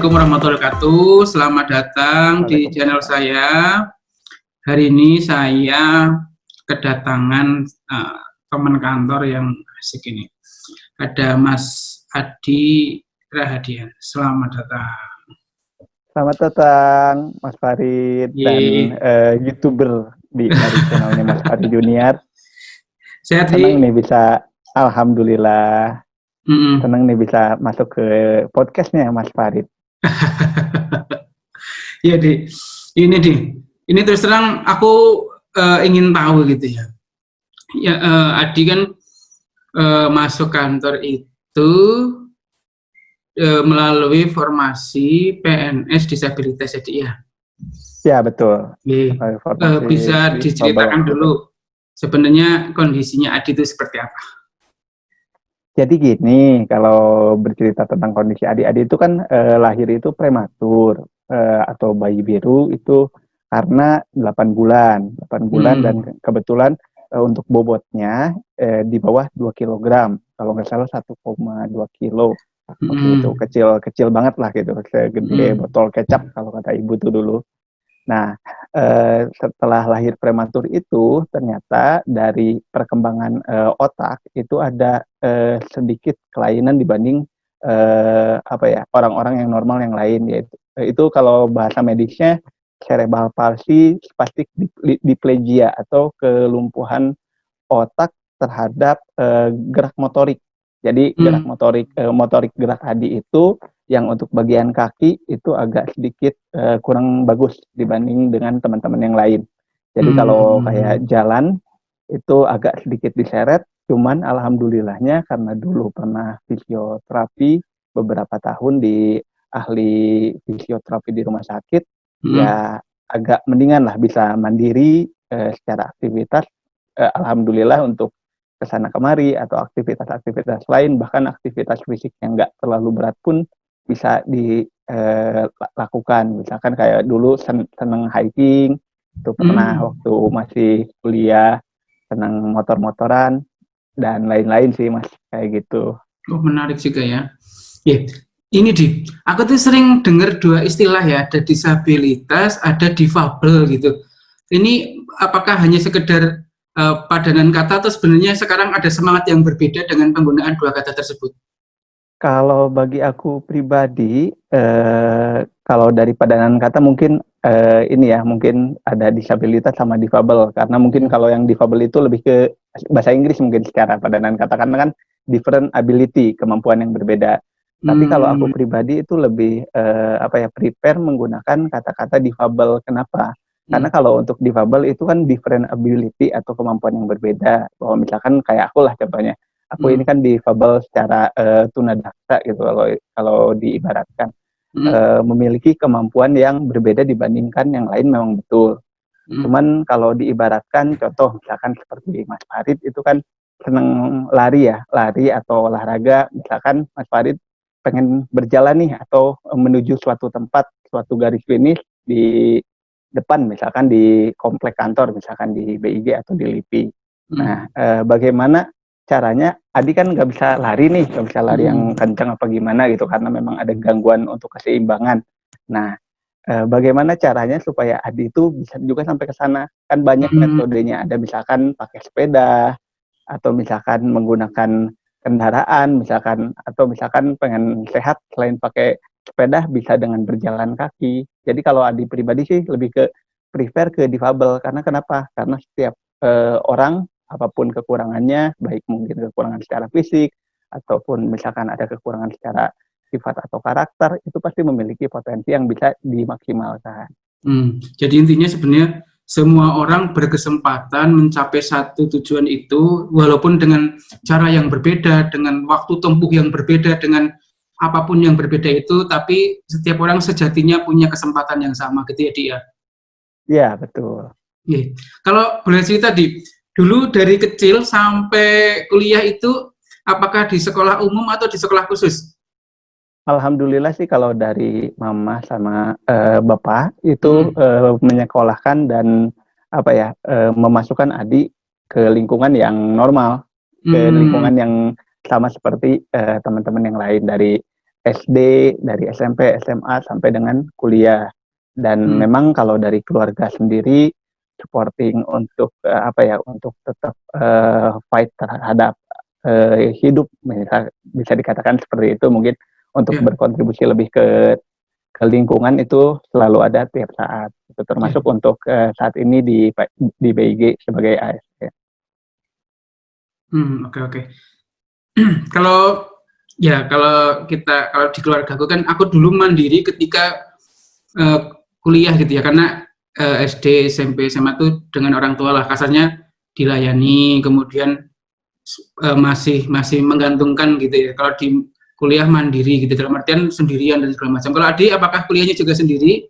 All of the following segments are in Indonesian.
Assalamualaikum warahmatullahi wabarakatuh. Selamat datang di channel saya. Hari ini saya kedatangan teman kantor yang asik ini. Ada Mas Adi Rahadian. Selamat datang. Selamat datang Mas Farid dan YouTuber di channelnya Mas Farid Junior. Sehat senang nih bisa, alhamdulillah. Senang nih bisa masuk ke podcastnya Mas Farid. Iya Di, ini terus terang aku ingin tahu gitu ya. Ya Adi kan masuk kantor itu melalui formasi PNS disabilitas jadi ya. Ya betul. Bisa diceritakan dulu sebenarnya kondisinya Adi itu seperti apa? Jadi gini, kalau bercerita tentang kondisi Adi itu kan lahir itu prematur atau bayi biru itu karena 8 bulan dan kebetulan untuk bobotnya di bawah 2 kg, kalau nggak salah 1,2 kilo. Waktu itu kecil banget lah gitu, segede botol kecap kalau kata ibu tuh dulu. Nah, setelah lahir prematur itu ternyata dari perkembangan otak itu ada sedikit kelainan dibanding orang-orang yang normal yang lain, yaitu itu kalau bahasa medisnya cerebral palsy spastic diplegia atau kelumpuhan otak terhadap gerak motorik. Jadi gerak motorik gerak Adi itu yang untuk bagian kaki itu agak sedikit kurang bagus dibanding dengan teman-teman yang lain. Jadi kalau kayak jalan itu agak sedikit diseret, cuman alhamdulillahnya karena dulu pernah fisioterapi beberapa tahun di ahli fisioterapi di rumah sakit, ya agak mendingan lah, bisa mandiri secara aktivitas. Alhamdulillah untuk kesana kemari atau aktivitas-aktivitas lain, bahkan aktivitas fisik yang nggak terlalu berat pun bisa dilakukan. Misalkan kayak dulu seneng hiking, itu pernah waktu masih kuliah, senang motor-motoran dan lain-lain sih Mas, kayak gitu. Oh menarik juga ya. Ini aku tuh sering dengar dua istilah ya, ada disabilitas, ada difabel gitu. Ini apakah hanya sekedar padanan kata atau sebenarnya sekarang ada semangat yang berbeda dengan penggunaan dua kata tersebut? Kalau bagi aku pribadi, kalau dari padanan kata mungkin mungkin ada disabilitas sama difabel, karena mungkin kalau yang difabel itu lebih ke bahasa Inggris mungkin secara padanan kata, karena kan different ability, kemampuan yang berbeda. Tapi kalau aku pribadi itu lebih prepare menggunakan kata-kata difabel. Kenapa? Karena kalau untuk difabel itu kan different ability atau kemampuan yang berbeda. Bahwa misalkan kayak aku lah contohnya. Aku ini kan difabel secara tunadaksa gitu, kalau diibaratkan memiliki kemampuan yang berbeda dibandingkan yang lain, memang betul. Cuman kalau diibaratkan contoh misalkan seperti Mas Farid itu kan seneng lari atau olahraga. Misalkan Mas Farid pengen berjalan nih atau menuju suatu tempat, suatu garis finish di depan, misalkan di komplek kantor, misalkan di BIG atau di LIPI. Nah, bagaimana caranya? Adi kan nggak bisa lari yang kencang apa gimana gitu, karena memang ada gangguan untuk keseimbangan. Nah, bagaimana caranya supaya Adi itu bisa juga sampai ke sana? Kan banyak metodenya, ada misalkan pakai sepeda, atau misalkan menggunakan kendaraan, atau misalkan pengen sehat selain pakai sepeda bisa dengan berjalan kaki. Jadi kalau Adi pribadi sih lebih ke prefer ke difabel. Karena kenapa? Karena setiap orang, apapun kekurangannya, baik mungkin kekurangan secara fisik ataupun misalkan ada kekurangan secara sifat atau karakter, itu pasti memiliki potensi yang bisa dimaksimalkan. Jadi intinya sebenarnya semua orang berkesempatan mencapai satu tujuan itu, walaupun dengan cara yang berbeda, dengan waktu tempuh yang berbeda, dengan apapun yang berbeda itu, tapi setiap orang sejatinya punya kesempatan yang sama gitu ya Dia. Iya, betul. Kalau boleh cerita dulu dari kecil sampai kuliah itu apakah di sekolah umum atau di sekolah khusus? Alhamdulillah sih kalau dari mama sama bapak itu menyekolahkan dan memasukkan Adi ke lingkungan yang normal, ke lingkungan yang sama seperti teman-teman yang lain, dari SD, dari SMP, SMA sampai dengan kuliah. Dan memang kalau dari keluarga sendiri supporting untuk untuk tetap fight terhadap hidup, bisa dikatakan seperti itu, mungkin untuk Ya, berkontribusi lebih ke lingkungan itu selalu ada tiap saat. Itu ya. termasuk untuk saat ini di BIG sebagai ASN. Oke, oke. Kalau kalau di keluarga aku kan, aku dulu mandiri ketika eh, kuliah gitu ya, karena SD, SMP, SMA tuh dengan orang tua lah, kasarnya dilayani, kemudian masih masih menggantungkan gitu ya. Kalau di kuliah mandiri gitu, dalam artian sendirian dan segala macam. Kalau Adi, apakah kuliahnya juga sendiri?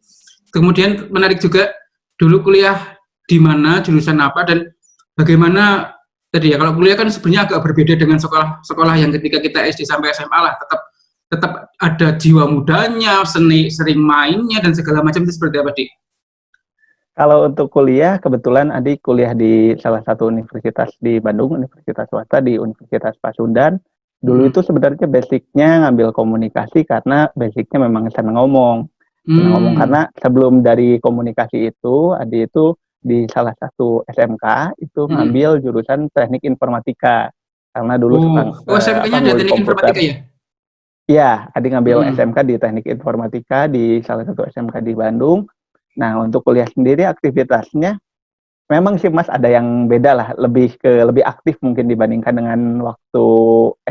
Kemudian menarik juga, dulu kuliah di mana, jurusan apa, dan bagaimana tadi ya. Kalau kuliah kan sebenarnya agak berbeda dengan sekolah yang ketika kita SD sampai SMA lah, tetap tetap ada jiwa mudanya, sering mainnya dan segala macam. Itu seperti apa, Dik? Kalau untuk kuliah, kebetulan adik kuliah di salah satu universitas di Bandung, universitas swasta di Universitas Pasundan. Dulu Hmm. itu sebenarnya basicnya ngambil komunikasi karena basicnya memang senang ngomong. Senang ngomong Hmm. karena sebelum dari komunikasi itu, adik itu di salah satu SMK itu Hmm. ngambil jurusan teknik informatika. Karena dulu suka Oh, SMK-nya ada ngulik teknik informatika komputer. ya? Iya, adik ngambil Hmm. SMK di teknik informatika di salah satu SMK di Bandung. Nah, untuk kuliah sendiri aktivitasnya memang sih Mas ada yang beda lah, lebih aktif mungkin dibandingkan dengan waktu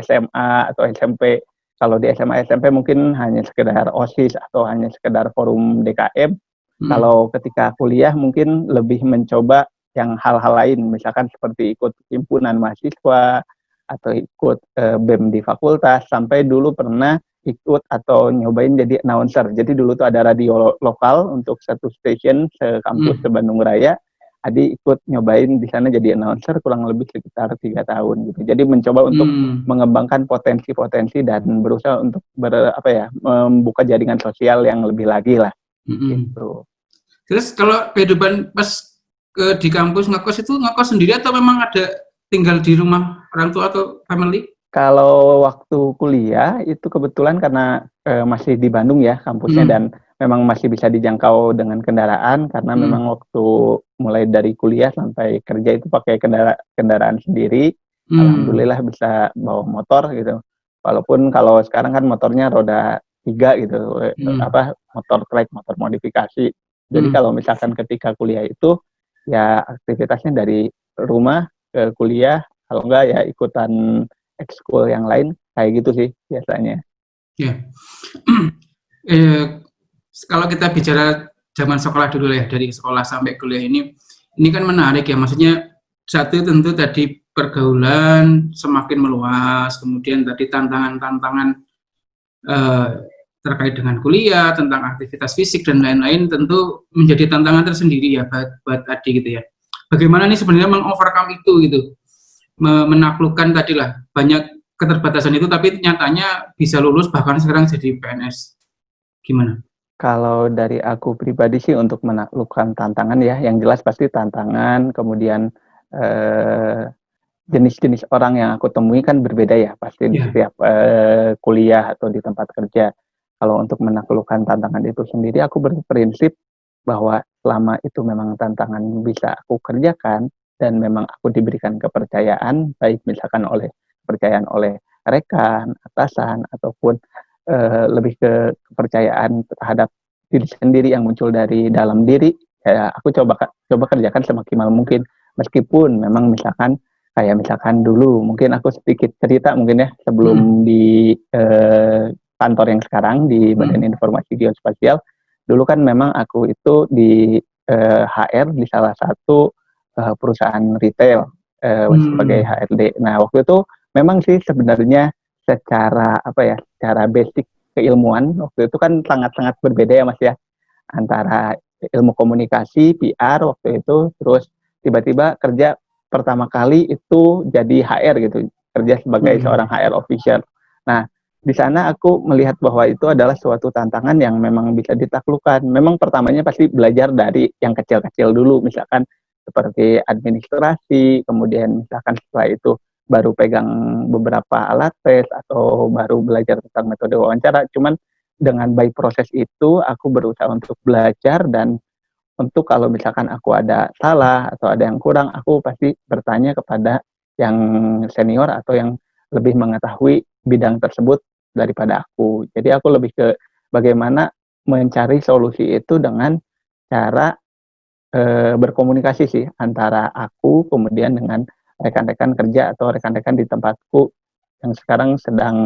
SMA atau SMP. Kalau di SMA SMP mungkin hanya sekedar OSIS atau hanya sekedar forum DKM. Hmm. Kalau ketika kuliah mungkin lebih mencoba yang hal-hal lain, misalkan seperti ikut himpunan mahasiswa atau ikut BEM di fakultas, sampai dulu pernah ikut atau nyobain jadi announcer. Jadi dulu tuh ada radio lokal untuk satu stasiun sekampus Hmm. se Bandung Raya. Adi ikut nyobain di sana jadi announcer kurang lebih sekitar 3 tahun gitu. Jadi mencoba untuk Hmm. mengembangkan potensi-potensi dan berusaha untuk membuka jaringan sosial yang lebih lagi lah Hmm. gitu. Terus kalau kehidupan pas di kampus ngekos, itu ngekos sendiri atau memang ada tinggal di rumah orang tua atau family? Kalau waktu kuliah itu kebetulan karena masih di Bandung ya kampusnya Hmm. dan memang masih bisa dijangkau dengan kendaraan karena memang Hmm. waktu mulai dari kuliah sampai kerja itu pakai kendaraan sendiri. Hmm. Alhamdulillah bisa bawa motor gitu. Walaupun kalau sekarang kan motornya roda 3 gitu, Hmm. motor trek, motor modifikasi. Jadi Hmm. kalau misalkan ketika kuliah itu ya aktivitasnya dari rumah ke kuliah, kalau enggak ya ikutan ekskul yang lain kayak gitu sih biasanya. Ya. eh, Kalau kita bicara zaman sekolah dulu ya, dari sekolah sampai kuliah ini kan menarik ya. Maksudnya, satu tentu tadi pergaulan semakin meluas, kemudian tadi tantangan-tantangan eh, terkait dengan kuliah, tentang aktivitas fisik dan lain-lain, tentu menjadi tantangan tersendiri ya buat Adi gitu ya. Bagaimana nih sebenarnya mengovercome itu gitu, menaklukkan tadilah banyak keterbatasan itu, tapi nyatanya bisa lulus bahkan sekarang jadi PNS. Gimana? Kalau dari aku pribadi sih untuk menaklukkan tantangan ya, yang jelas pasti tantangan, kemudian eh, jenis-jenis orang yang aku temui kan berbeda ya, pasti di Ya. setiap kuliah atau di tempat kerja. Kalau untuk menaklukkan tantangan itu sendiri, aku berprinsip bahwa selama itu memang tantangan bisa aku kerjakan dan memang aku diberikan kepercayaan, baik misalkan kepercayaan oleh rekan, atasan, ataupun lebih ke kepercayaan terhadap diri sendiri yang muncul dari dalam diri, ya aku coba kerjakan semaksimal mungkin. Meskipun memang misalkan dulu mungkin aku sedikit cerita mungkin ya Hmm. sebelum di kantor yang sekarang di Badan Hmm. Informasi Geospasial, dulu kan memang aku itu di HR di salah satu perusahaan retail sebagai Hmm. HRD. Nah, waktu itu memang sih sebenarnya secara basic keilmuan waktu itu kan sangat-sangat berbeda ya Mas ya, antara ilmu komunikasi, PR waktu itu, terus tiba-tiba kerja pertama kali itu jadi HR gitu, kerja sebagai seorang Hmm. HR officer. Nah, di sana aku melihat bahwa itu adalah suatu tantangan yang memang bisa ditaklukkan. Memang pertamanya pasti belajar dari yang kecil-kecil dulu, misalkan seperti administrasi, kemudian misalkan setelah itu baru pegang beberapa alat tes atau baru belajar tentang metode wawancara. Cuman dengan by proses itu aku berusaha untuk belajar, dan untuk kalau misalkan aku ada salah atau ada yang kurang, aku pasti bertanya kepada yang senior atau yang lebih mengetahui bidang tersebut daripada aku. Jadi aku lebih ke bagaimana mencari solusi itu dengan cara berkomunikasi sih antara aku kemudian dengan rekan-rekan kerja atau rekan-rekan di tempatku yang sekarang sedang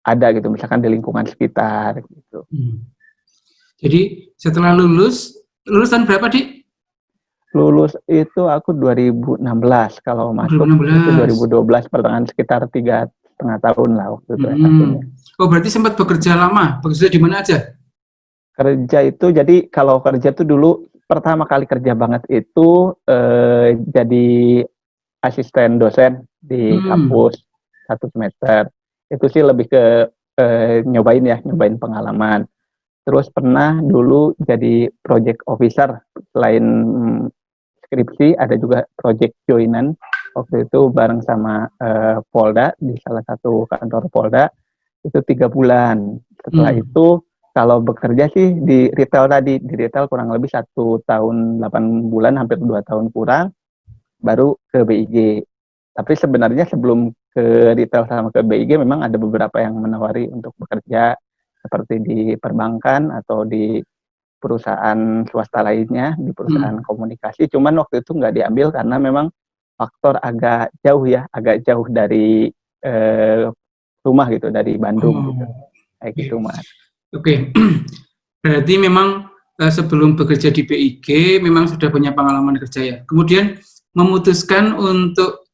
ada gitu, misalkan di lingkungan sekitar gitu. Jadi setelah lulusan berapa, Dik? Lulus itu aku 2016, kalau masuk itu 2016. 2012, pertengahan, sekitar 3,5 tahun lah waktu itu S1-nya. Oh, berarti sempat bekerja lama. Bekerja di mana aja? Kerja itu, jadi kalau kerja tuh dulu pertama kali kerja banget itu jadi asisten dosen di kampus 1 semester. Itu sih lebih ke nyobain pengalaman. Terus pernah dulu jadi project officer, selain skripsi ada juga project joinan waktu itu bareng sama Polda, di salah satu kantor Polda, itu 3 bulan. Setelah itu kalau bekerja sih di retail tadi, di retail kurang lebih 1 tahun 8 bulan, hampir 2 tahun kurang, baru ke BIG. Tapi sebenarnya sebelum ke retail sama ke BIG memang ada beberapa yang menawari untuk bekerja seperti di perbankan atau di perusahaan swasta lainnya, di perusahaan komunikasi. Cuman waktu itu nggak diambil karena memang faktor agak jauh dari rumah gitu, dari Bandung gitu. Kayak gitu, Mas. Oke. Berarti memang sebelum bekerja di BIG memang sudah punya pengalaman kerja ya. Kemudian memutuskan untuk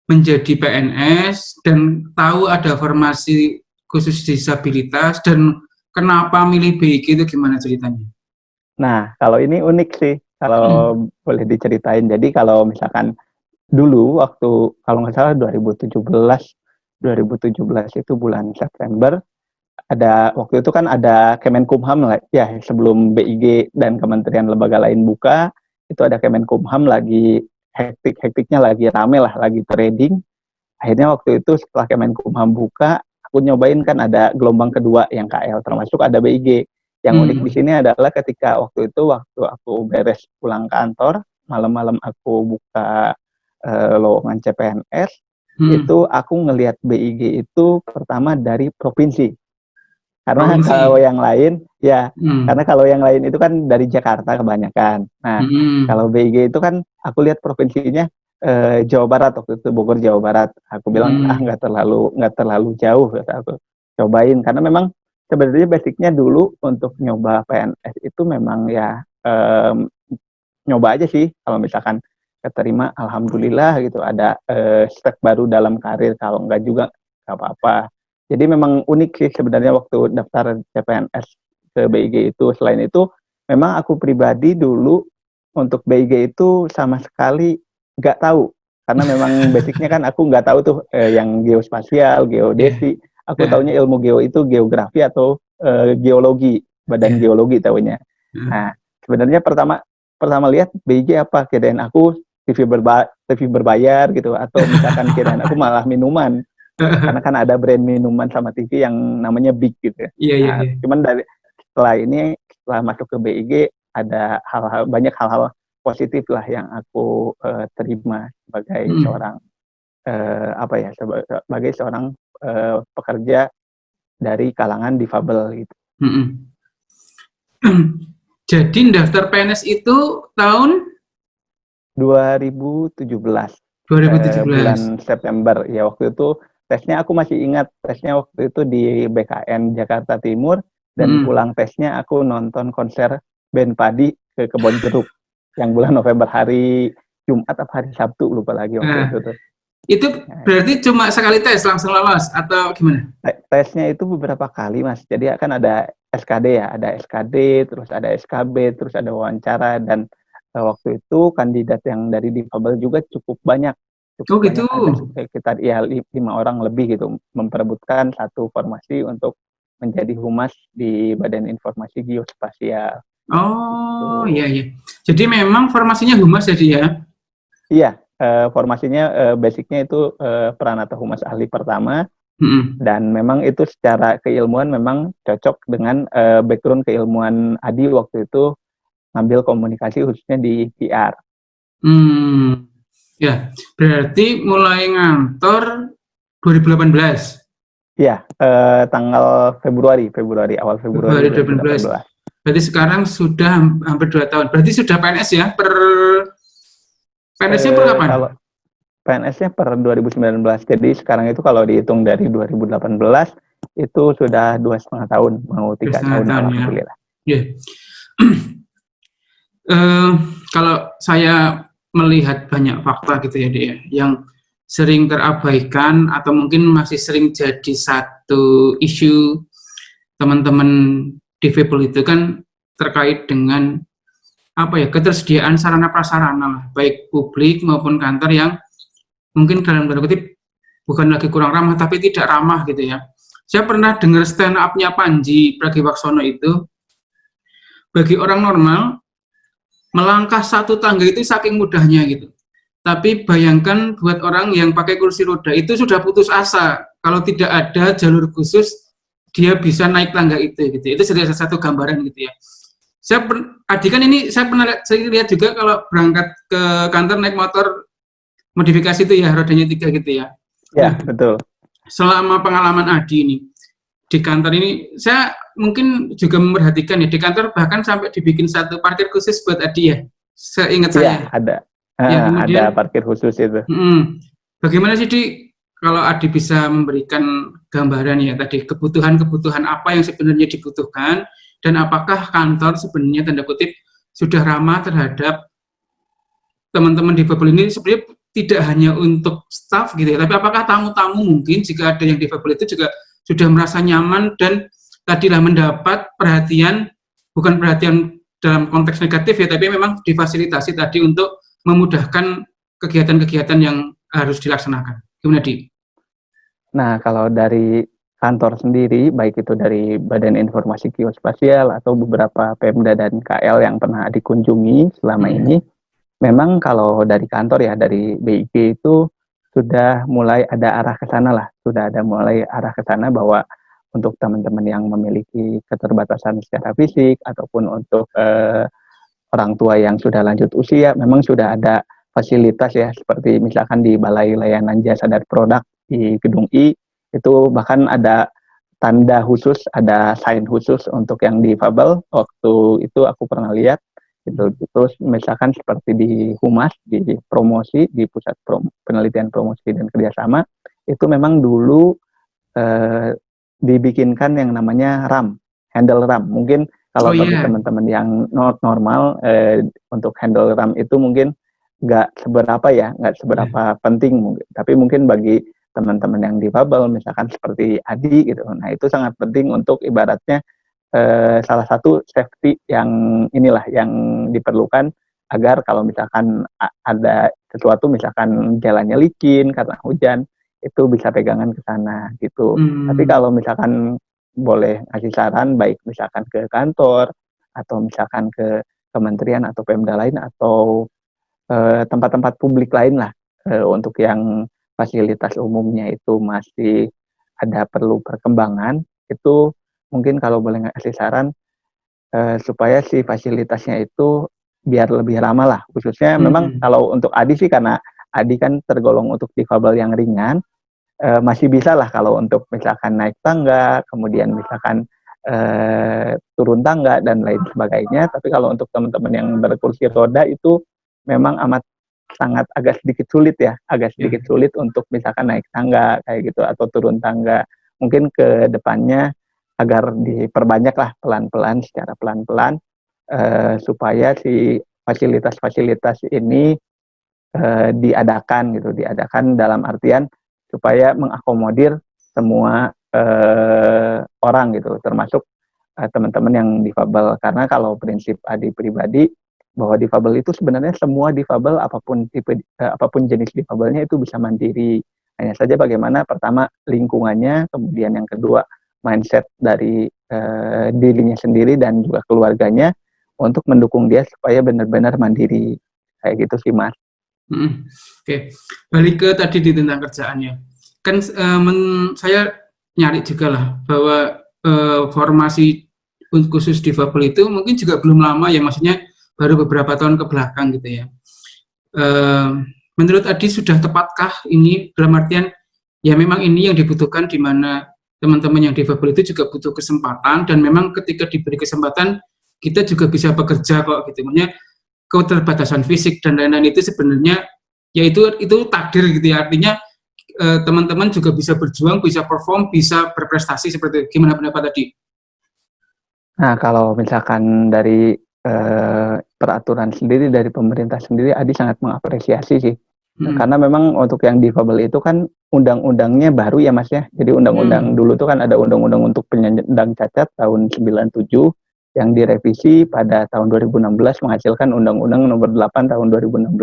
menjadi PNS dan tahu ada formasi khusus disabilitas, dan kenapa milih BIG itu gimana ceritanya? Nah, kalau ini unik sih, kalau boleh diceritain. Jadi kalau misalkan dulu waktu, kalau nggak salah 2017 itu bulan September, waktu itu kan ada Kemenkumham lah ya, sebelum BIG dan kementerian lembaga lain buka, itu ada Kemenkumham lagi hektik-hektiknya, lagi rame lah, lagi trading. Akhirnya waktu itu setelah Kemenkumham buka, aku nyobain, kan ada gelombang kedua yang KL, termasuk ada BIG. Yang unik di sini adalah ketika waktu aku beres pulang kantor, malam-malam aku buka lowongan CPNS, itu aku ngelihat BIG itu pertama dari provinsi. Karena kalau yang lain karena kalau yang lain itu kan dari Jakarta kebanyakan. Nah, kalau BIG itu kan aku lihat provinsinya Jawa Barat, waktu itu Bogor, Jawa Barat. Aku bilang nggak terlalu jauh, kata aku. Cobain, karena memang sebenarnya basicnya dulu untuk nyoba PNS itu memang ya nyoba aja sih. Kalau misalkan keterima, alhamdulillah gitu, ada step baru dalam karir. Kalau enggak juga nggak apa-apa. Jadi memang unik sih sebenarnya waktu daftar CPNS ke BIG itu. Selain itu, memang aku pribadi dulu untuk BIG itu sama sekali nggak tahu. Karena memang basicnya kan aku nggak tahu tuh yang geospasial, geodesi. Aku taunya ilmu geo itu geografi atau geologi, badan geologi taunya. Nah, sebenarnya pertama lihat BIG apa, kirain aku TV berbayar gitu, atau misalkan kirain aku malah minuman. Karena kan ada brand minuman sama TV yang namanya Big gitu ya. Cuman setelah masuk ke BIG, ada banyak hal-hal positif lah yang aku terima sebagai seorang pekerja dari kalangan difabel gitu. Jadi daftar PNS itu tahun 2017. Bulan September ya. Waktu itu tesnya aku masih ingat, tesnya waktu itu di BKN Jakarta Timur, dan pulang tesnya aku nonton konser band Padi ke Kebon Jeruk yang bulan November, hari Jumat atau hari Sabtu, lupa lagi waktu itu tuh. Itu berarti cuma sekali tes langsung lolos atau gimana? Tesnya itu beberapa kali, Mas. Jadi kan ada SKD ya, ada SKD, terus ada SKB, terus ada wawancara, dan waktu itu kandidat yang dari difabel juga cukup banyak. Gitu. Ada sekitar 5 orang lebih gitu, memperebutkan satu formasi untuk menjadi humas di Badan Informasi Geospasial. Oh, iya. Jadi memang formasinya humas jadi ya? Iya, formasinya basicnya itu Pranata Humas Ahli pertama, Mm-mm. dan memang itu secara keilmuan memang cocok dengan background keilmuan Adi waktu itu ngambil komunikasi khususnya di PR. Ya, berarti mulai ngantor 2018. Ya, tanggal awal Februari Februari 2018. 2018. Berarti sekarang sudah hampir 2 tahun. Berarti sudah PNS ya? PNS-nya per kapan? Kalau PNS-nya per 2019, jadi sekarang itu kalau dihitung dari 2018 itu sudah 2,5 tahun, mau 3 tahun 2,5 tahun ya. alhamdulillah. Yeah. Kalau saya melihat banyak fakta gitu ya, dia yang sering terabaikan atau mungkin masih sering jadi satu isu teman-teman difabel itu kan terkait dengan apa ya, ketersediaan sarana prasarana lah, baik publik maupun kantor yang mungkin dalam tanda kutip bukan lagi kurang ramah tapi tidak ramah gitu ya. Saya pernah dengar stand up-nya Panji Pragiwaksono itu, bagi orang normal melangkah satu tangga itu saking mudahnya gitu. Tapi bayangkan buat orang yang pakai kursi roda itu sudah putus asa kalau tidak ada jalur khusus dia bisa naik tangga itu gitu. Itu sudah satu gambaran gitu ya. Adi kan ini saya lihat juga kalau berangkat ke kantor naik motor modifikasi itu ya rodanya 3 gitu ya. Ya, Nah, betul. selama pengalaman Adi ini di kantor ini, saya mungkin juga memperhatikan ya di kantor bahkan sampai dibikin satu parkir khusus buat Adi ya. Seingat saya. Iya, ada. Ya, Ada kemudian parkir khusus itu. bagaimana sih Di kalau Adi bisa memberikan gambaran ya tadi kebutuhan-kebutuhan apa yang sebenarnya dibutuhkan dan apakah kantor sebenarnya tanda kutip sudah ramah terhadap teman-teman difabel ini sebenarnya tidak hanya untuk staff gitu ya, tapi apakah tamu-tamu mungkin jika ada yang difabel itu juga sudah merasa nyaman dan tadilah mendapat perhatian, bukan perhatian dalam konteks negatif ya, tapi memang difasilitasi tadi untuk memudahkan kegiatan-kegiatan yang harus dilaksanakan. Gimana Di? Nah, kalau dari kantor sendiri, baik itu dari Badan Informasi Geospasial atau beberapa Pemda dan KL yang pernah dikunjungi selama ini, memang kalau dari kantor ya, dari BIG itu sudah mulai ada arah ke sana lah, sudah ada mulai arah ke sana bahwa untuk teman-teman yang memiliki keterbatasan secara fisik ataupun untuk orang tua yang sudah lanjut usia, memang sudah ada fasilitas ya, seperti misalkan di Balai Layanan Jasa dan Produk di Gedung I, itu bahkan ada tanda khusus, ada sign khusus untuk yang difabel. Waktu itu aku pernah lihat, gitu. Terus misalkan seperti di Humas, di promosi, di Pusat Penelitian Promosi dan Kerjasama, itu memang dulu dibikinkan yang namanya RAM, handle RAM. Mungkin kalau bagi teman-teman yang not normal, untuk handle RAM itu mungkin nggak seberapa penting mungkin. Tapi mungkin bagi teman-teman yang difabel, misalkan seperti Adi gitu, nah itu sangat penting untuk ibaratnya salah satu safety yang inilah yang diperlukan agar kalau misalkan ada sesuatu, misalkan jalannya licin karena hujan, itu bisa pegangan ke sana gitu. Tapi kalau misalkan boleh ngasih saran, baik misalkan ke kantor atau misalkan ke kementerian atau Pemda lain atau tempat-tempat publik lain lah, untuk yang fasilitas umumnya itu masih ada perlu perkembangan, itu mungkin kalau boleh ngasih saran, supaya si fasilitasnya itu biar lebih ramah lah. Khususnya memang kalau untuk Adi sih, karena Adi kan tergolong untuk difabel yang ringan, masih bisa lah kalau untuk misalkan naik tangga, kemudian misalkan turun tangga dan lain sebagainya. Tapi kalau untuk teman-teman yang berkursi roda itu memang sangat agak sedikit sulit ya, sulit untuk misalkan naik tangga kayak gitu atau turun tangga. Mungkin ke depannya agar diperbanyak lah pelan-pelan, secara pelan-pelan, supaya si fasilitas-fasilitas ini diadakan dalam artian supaya mengakomodir semua orang gitu, termasuk teman-teman yang difabel. Karena kalau prinsip Adi pribadi, bahwa difabel itu sebenarnya semua difabel, apapun jenis difabelnya itu bisa mandiri. Hanya saja bagaimana pertama lingkungannya, kemudian yang kedua mindset dari dirinya sendiri dan juga keluarganya untuk mendukung dia supaya benar-benar mandiri, kayak gitu sih Mas. Oke, balik ke tadi di tentang kerjaannya. Kan saya nyari juga lah bahwa formasi khusus difabel itu mungkin juga belum lama ya, maksudnya baru beberapa tahun ke belakang gitu ya. Eh, Menurut Adi sudah tepatkah ini, dalam artian ya memang ini yang dibutuhkan, di mana teman-teman yang difabel itu juga butuh kesempatan, dan memang ketika diberi kesempatan kita juga bisa bekerja kok gitu. Maksudnya keterbatasan fisik dan lain-lain itu sebenarnya ya itu takdir gitu ya, artinya teman-teman juga bisa berjuang, bisa perform, bisa berprestasi seperti itu. Gimana pendapat tadi? Nah, kalau misalkan dari peraturan sendiri dari pemerintah sendiri, Adi sangat mengapresiasi sih. Karena memang untuk yang difabel itu kan undang-undangnya baru ya Mas ya. Jadi undang-undang dulu tuh kan ada undang-undang untuk penyandang cacat tahun 97 yang direvisi pada tahun 2016 menghasilkan Undang-Undang Nomor 8 tahun 2016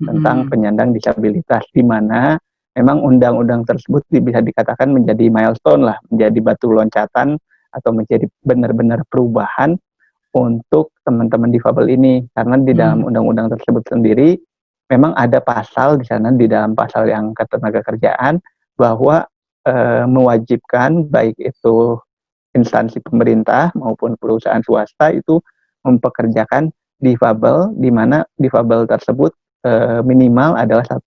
tentang penyandang disabilitas, di mana memang undang-undang tersebut bisa dikatakan menjadi milestone lah, menjadi batu loncatan atau menjadi benar-benar perubahan untuk teman-teman difabel ini, karena di dalam undang-undang tersebut sendiri memang ada pasal di sana, di dalam pasal yang ketenagakerjaan, bahwa mewajibkan baik itu instansi pemerintah maupun perusahaan swasta itu mempekerjakan difabel, di mana difabel tersebut minimal adalah 1%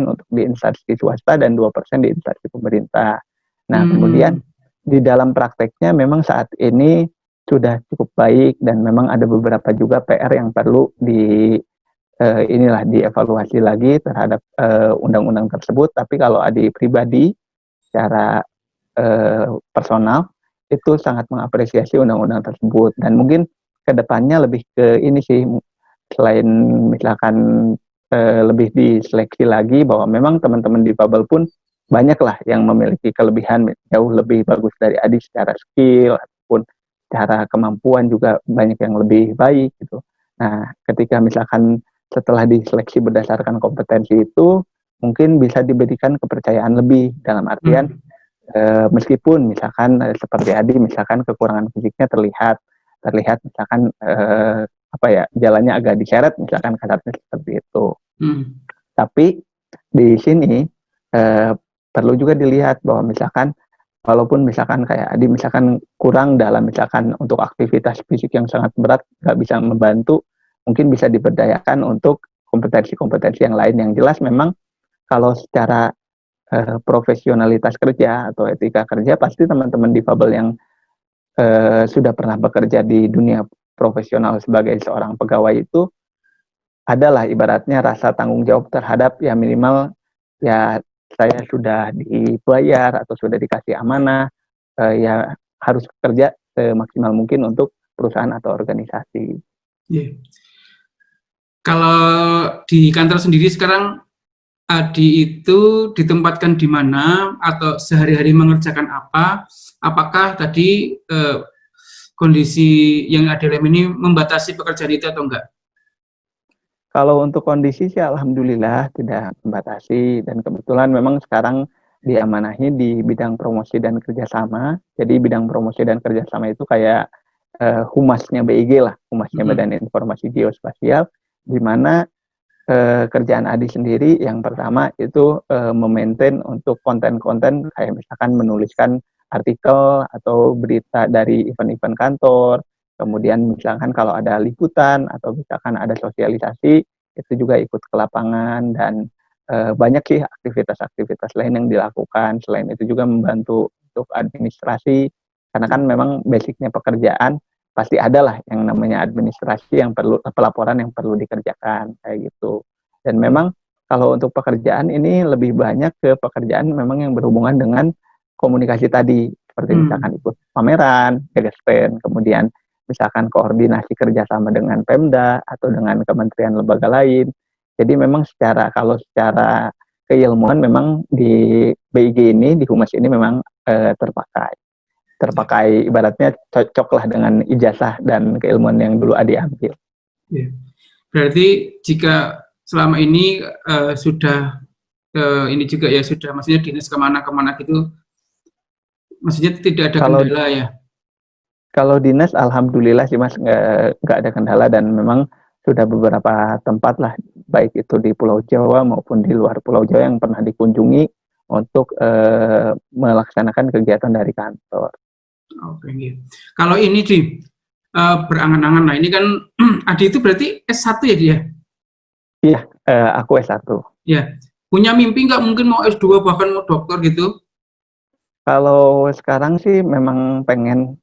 untuk di instansi swasta dan 2% di instansi pemerintah. Nah, kemudian di dalam prakteknya memang saat ini sudah cukup baik, dan memang ada beberapa juga PR yang perlu dievaluasi lagi terhadap undang-undang tersebut. Tapi kalau Adi pribadi secara personal itu sangat mengapresiasi undang-undang tersebut, dan mungkin kedepannya lebih ke ini sih, selain misalkan lebih diseleksi lagi, bahwa memang teman-teman difabel pun banyak lah yang memiliki kelebihan jauh lebih bagus dari Adi secara skill ataupun secara kemampuan juga banyak yang lebih baik gitu. Nah, ketika misalkan setelah diseleksi berdasarkan kompetensi itu, mungkin bisa diberikan kepercayaan lebih, dalam artian meskipun misalkan seperti Adi, misalkan kekurangan fisiknya terlihat misalkan jalannya agak diseret, misalkan kasarnya seperti itu. Tapi di sini perlu juga dilihat bahwa misalkan walaupun misalkan kayak Adi misalkan kurang dalam misalkan untuk aktivitas fisik yang sangat berat, nggak bisa membantu, mungkin bisa diberdayakan untuk kompetensi-kompetensi yang lain. Yang jelas memang kalau secara profesionalitas kerja atau etika kerja, pasti teman-teman difabel yang sudah pernah bekerja di dunia profesional sebagai seorang pegawai itu adalah ibaratnya rasa tanggung jawab terhadap ya minimal ya saya sudah dibayar atau sudah dikasih amanah, ya harus bekerja semaksimal mungkin untuk perusahaan atau organisasi. Yeah. Kalau di kantor sendiri sekarang, Adi itu ditempatkan di mana atau sehari-hari mengerjakan apa? Apakah tadi kondisi yang ada dalam ini membatasi pekerjaan itu atau enggak? Kalau untuk kondisi sih alhamdulillah tidak membatasi, dan kebetulan memang sekarang diamanahi di bidang promosi dan kerjasama. Jadi bidang promosi dan kerjasama itu kayak humasnya BIG lah, humasnya Badan Informasi Geospasial, di mana kerjaan Adi sendiri yang pertama itu memaintain untuk konten-konten kayak misalkan menuliskan artikel atau berita dari event-event kantor, kemudian misalkan kalau ada liputan atau misalkan ada sosialisasi itu juga ikut ke lapangan, dan banyak sih aktivitas-aktivitas lain yang dilakukan. Selain itu juga membantu untuk administrasi, karena kan memang basicnya pekerjaan pasti ada lah yang namanya administrasi yang perlu, pelaporan yang perlu dikerjakan kayak gitu. Dan memang kalau untuk pekerjaan ini lebih banyak ke pekerjaan memang yang berhubungan dengan komunikasi tadi, seperti misalkan ikut pameran, jaga stand, kemudian misalkan koordinasi kerjasama dengan Pemda atau dengan kementerian lembaga lain. Jadi memang kalau secara keilmuan memang di BIG ini, di humas ini memang terpakai ibaratnya cocok lah dengan ijazah dan keilmuan yang dulu Adi ambil. Ya. Berarti jika selama ini sudah ini juga ya, sudah maksudnya dinas kemana-kemana gitu, maksudnya tidak ada kendala ya? Kalau dinas alhamdulillah sih Mas, nggak ada kendala, dan memang sudah beberapa tempat lah baik itu di Pulau Jawa maupun di luar Pulau Jawa yang pernah dikunjungi untuk melaksanakan kegiatan dari kantor. Oke, gitu. Kalau ini di berangan-angan, nah ini kan Adi itu berarti S1 ya dia? Iya, aku S1. Ya, punya mimpi nggak mungkin mau S2 bahkan mau dokter gitu? Kalau sekarang sih memang pengen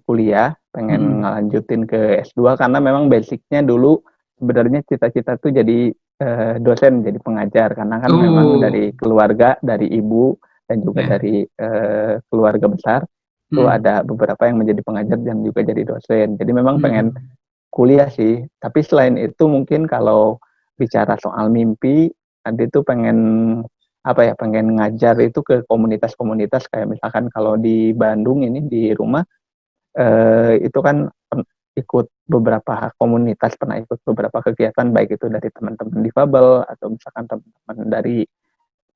kuliah, pengen Hmm. ngelanjutin ke S2 karena memang basicnya dulu sebenarnya cita-cita tuh jadi dosen, jadi pengajar karena kan memang Oh, dari keluarga, dari ibu dan juga ya. dari keluarga besar itu Hmm. ada beberapa yang menjadi pengajar dan juga jadi dosen. Jadi memang pengen Hmm. kuliah sih. Tapi selain itu mungkin kalau bicara soal mimpi, tadi tuh pengen apa ya, pengen ngajar itu ke komunitas-komunitas kayak misalkan kalau di Bandung ini di rumah itu kan ikut beberapa komunitas, pernah ikut beberapa kegiatan baik itu dari teman-teman difabel atau misalkan teman-teman dari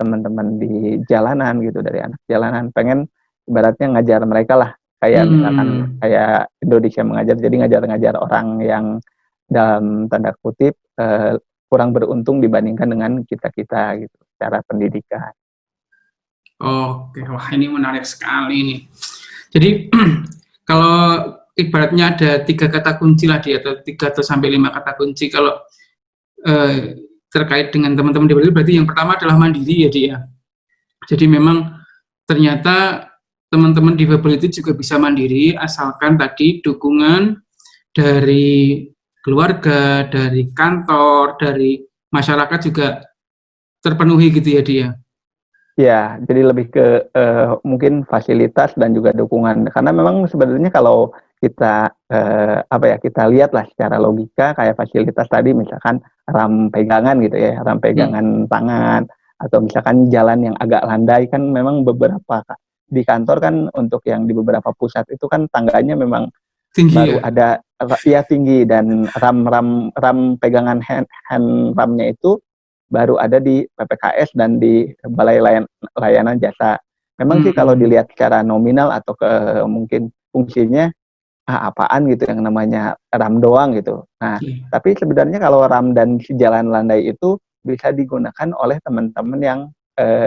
teman-teman di jalanan gitu, dari anak jalanan. Pengen ibaratnya ngajar mereka lah, kayak misalkan Hmm. kayak Indonesia Mengajar, jadi ngajar-ngajar orang yang dalam tanda kutip kurang beruntung dibandingkan dengan kita-kita gitu, secara pendidikan. Oke, wah ini menarik sekali nih. Jadi kalau ibaratnya ada 3 kata kunci lah dia, atau 3 atau sampai 5 kata kunci kalau terkait dengan teman-teman di berarti yang pertama adalah mandiri ya dia. Jadi memang ternyata teman-teman difabel itu juga bisa mandiri asalkan tadi dukungan dari keluarga, dari kantor, dari masyarakat juga terpenuhi gitu ya dia. Ya, jadi lebih ke mungkin fasilitas dan juga dukungan. Karena memang sebenarnya kalau kita apa ya, kita lihatlah secara logika kayak fasilitas tadi misalkan ram pegangan gitu ya, ram Hmm. pegangan tangan atau misalkan jalan yang agak landai kan memang beberapa di kantor kan untuk yang di beberapa pusat itu kan tangganya memang Tinggi baru ya. ada ya tinggi dan ram pegangan hand ramnya itu baru ada di PPKS dan di Balai Layanan Jasa. Memang sih kalau Hmm. dilihat secara nominal atau ke mungkin fungsinya apaan gitu yang namanya RAM doang gitu. Nah, Iya. tapi sebenarnya kalau RAM dan si jalan landai itu bisa digunakan oleh teman-teman yang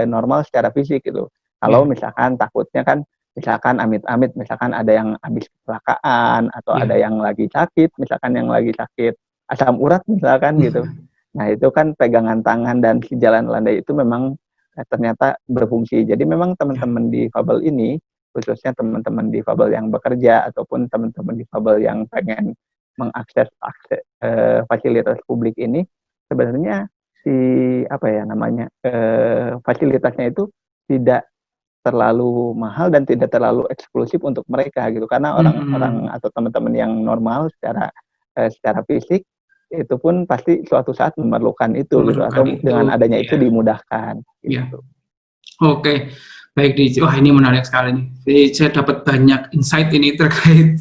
normal secara fisik gitu. Kalau Iya. misalkan takutnya kan misalkan amit-amit misalkan ada yang habis kecelakaan atau ada Iya. yang lagi sakit, misalkan yang lagi sakit asam urat misalkan gitu. Nah, itu kan pegangan tangan dan si jalan landai itu memang ternyata berfungsi. Jadi memang Iya. teman-teman di Fabel ini khususnya teman-teman difabel yang bekerja ataupun teman-teman difabel yang pengen mengakses fasilitas publik ini sebenarnya si apa ya namanya fasilitasnya itu tidak terlalu mahal dan tidak terlalu eksklusif untuk mereka gitu karena Hmm. orang-orang atau teman-teman yang normal secara fisik itu pun pasti suatu saat memerlukan itu gitu Memerlukan atau itu dengan gitu adanya itu ya. dimudahkan Iya. gitu. Oke, baik di. Wah ini menarik sekali nih. Jadi saya dapat banyak insight ini terkait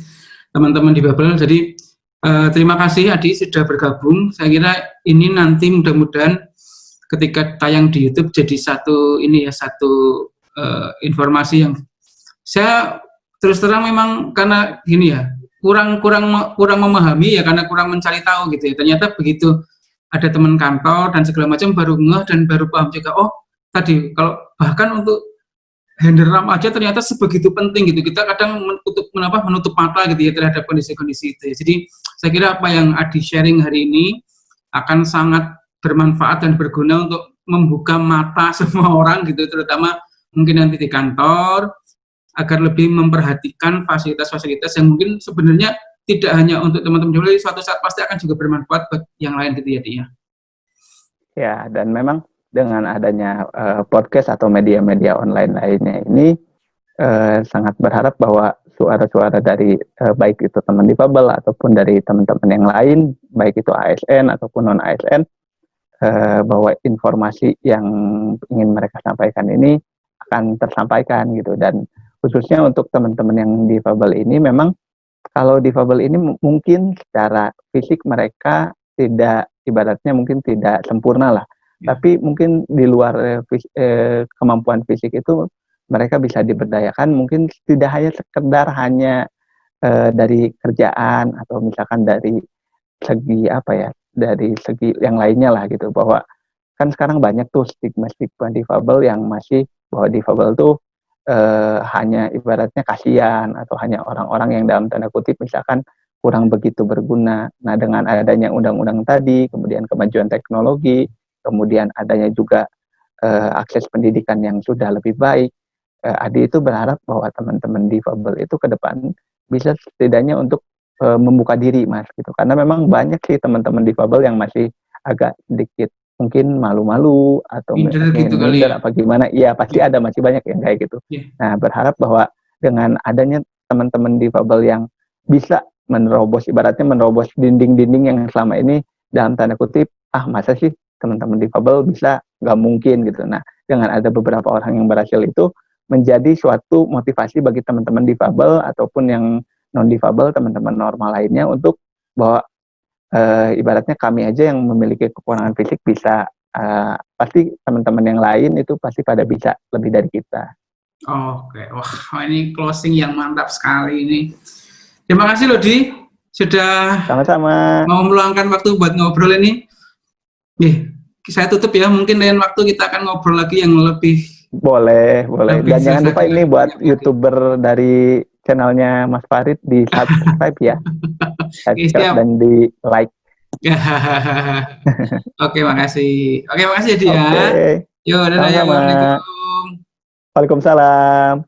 teman-teman di Babel. Jadi terima kasih Adi sudah bergabung. Saya kira ini nanti mudah-mudahan ketika tayang di YouTube jadi satu ini ya satu informasi yang saya terus terang memang karena gini ya kurang kurang kurang memahami ya karena kurang mencari tahu gitu ya. Ternyata begitu ada teman kantor dan segala macam baru ngeh dan baru paham juga oh tadi kalau bahkan untuk handle RAM aja ternyata sebegitu penting gitu kita kadang menutup mata gitu ya terhadap kondisi-kondisi itu ya. Jadi saya kira apa yang Adi sharing hari ini akan sangat bermanfaat dan berguna untuk membuka mata semua orang gitu terutama mungkin nanti di kantor agar lebih memperhatikan fasilitas-fasilitas yang mungkin sebenarnya tidak hanya untuk teman-teman dulu suatu saat pasti akan juga bermanfaat buat yang lain gitu ya dia. Ya, dan memang dengan adanya podcast atau media-media online lainnya ini sangat berharap bahwa suara-suara dari baik itu teman difabel ataupun dari teman-teman yang lain, baik itu ASN ataupun non ASN, bahwa informasi yang ingin mereka sampaikan ini akan tersampaikan gitu. Dan khususnya untuk teman-teman yang difabel ini, memang kalau difabel ini mungkin secara fisik mereka tidak ibaratnya mungkin tidak sempurna lah. Ya. Tapi mungkin di luar kemampuan fisik itu mereka bisa diberdayakan mungkin tidak hanya sekedar hanya dari kerjaan atau misalkan dari segi apa ya dari segi yang lainnya lah gitu, bahwa kan sekarang banyak tuh stigma-stigma difabel yang masih bahwa difabel tuh hanya ibaratnya kasihan atau hanya orang-orang yang dalam tanda kutip misalkan kurang begitu berguna. Nah, dengan adanya undang-undang tadi, kemudian kemajuan teknologi, kemudian adanya juga akses pendidikan yang sudah lebih baik, Adi itu berharap bahwa teman-teman difabel itu ke depan bisa setidaknya untuk membuka diri, Mas, gitu. Karena memang banyak sih teman-teman difabel yang masih agak sedikit mungkin malu-malu atau Minder gitu ingin kali minder ya. apa gimana. Iya, pasti Iya, ada, masih banyak yang kayak gitu. iya. Nah, berharap bahwa dengan adanya teman-teman difabel yang bisa ibaratnya menerobos dinding-dinding yang selama ini dalam tanda kutip, masa sih teman-teman difabel bisa, nggak mungkin gitu. Nah, dengan ada beberapa orang yang berhasil itu menjadi suatu motivasi bagi teman-teman difabel ataupun yang non difabel, teman-teman normal lainnya, untuk bahwa ibaratnya kami aja yang memiliki kekurangan fisik bisa, pasti teman-teman yang lain itu pasti pada bisa lebih dari kita. Oke, wah ini closing yang mantap sekali ini. Terima kasih loh Di, sudah Sama-sama. mau meluangkan waktu buat ngobrol ini. Saya tutup ya, mungkin lain waktu kita akan ngobrol lagi yang lebih Boleh. Dan jelas jangan lupa lagi, ini lebih buat banyak lagi. YouTuber dari channelnya Mas Farid di subscribe ya. Oke, Subscribe siap. dan di like. Oke, makasih. Oke, makasih ya Di ya. Oke. Yuk, dadah, yuk. Sama-sama. Assalamualaikum. Waalaikumsalam.